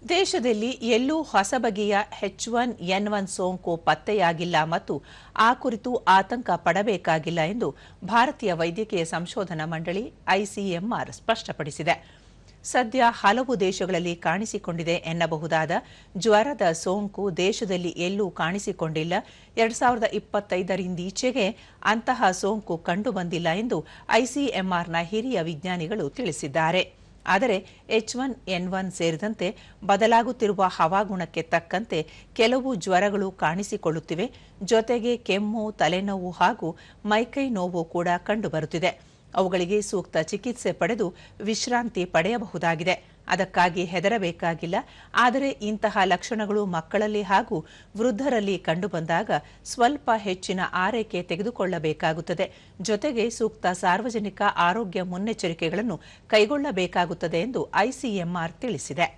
ದೇಶದಲ್ಲಿ ಎಲ್ಲೂ ಹೊಸ ಬಗೆಯ H1N1 ಸೋಂಕು ಪತ್ತೆಯಾಗಿಲ್ಲ ಮತ್ತು ಆ ಕುರಿತು ಆತಂಕ ಪಡಬೇಕಾಗಿಲ್ಲ ಎಂದು ಭಾರತೀಯ ವೈದ್ಯಕೀಯ ಸಂಶೋಧನಾ ಮಂಡಳಿ ಐಸಿಎಂಆರ್ ಸ್ಪಷ್ಟಪಡಿಸಿದೆ. ಸದ್ಯ ಹಲವು ದೇಶಗಳಲ್ಲಿ ಕಾಣಿಸಿಕೊಂಡಿದೆ ಎನ್ನಬಹುದಾದ ಜ್ವರದ ಸೋಂಕು ದೇಶದಲ್ಲಿ ಎಲ್ಲೂ ಕಾಣಿಸಿಕೊಂಡಿಲ್ಲ. 2025ರಿಂದೀಚೆಗೆ ಅಂತಹ ಸೋಂಕು ಕಂಡುಬಂದಿಲ್ಲ ಎಂದು ಐಸಿಎಂಆರ್ನ ಹಿರಿಯ ವಿಜ್ಞಾನಿಗಳು ತಿಳಿಸಿದ್ದಾರೆ. ಆದರೆ H1N1 ಸೇರಿದಂತೆ ಬದಲಾಗುತ್ತಿರುವ ಹವಾಗುಣಕ್ಕೆ ತಕ್ಕಂತೆ ಕೆಲವು ಜ್ವರಗಳು ಕಾಣಿಸಿಕೊಳ್ಳುತ್ತಿವೆ. ಜೊತೆಗೆ ಕೆಮ್ಮು, ತಲೆನೋವು ಹಾಗೂ ಮೈಕೈ ನೋವು ಕೂಡ ಕಂಡುಬರುತ್ತಿದೆ. ಅವುಗಳಿಗೆ ಸೂಕ್ತ ಚಿಕಿತ್ಸೆ ಪಡೆದು ವಿಶ್ರಾಂತಿ ಪಡೆಯಬಹುದಾಗಿದೆ. ಅದಕ್ಕಾಗಿ ಹೆದರಬೇಕಾಗಿಲ್ಲ. ಆದರೆ ಇಂತಹ ಲಕ್ಷಣಗಳು ಮಕ್ಕಳಲ್ಲಿ ಹಾಗೂ ವೃದ್ಧರಲ್ಲಿ ಕಂಡುಬಂದಾಗ ಸ್ವಲ್ಪ ಹೆಚ್ಚಿನ ಆರೈಕೆ ತೆಗೆದುಕೊಳ್ಳಬೇಕಾಗುತ್ತದೆ. ಜೊತೆಗೆ ಸೂಕ್ತ ಸಾರ್ವಜನಿಕ ಆರೋಗ್ಯ ಮುನ್ನೆಚ್ಚರಿಕೆಗಳನ್ನು ಕೈಗೊಳ್ಳಬೇಕಾಗುತ್ತದೆ ಎಂದು ಐಸಿಎಂಆರ್ ತಿಳಿಸಿದೆ.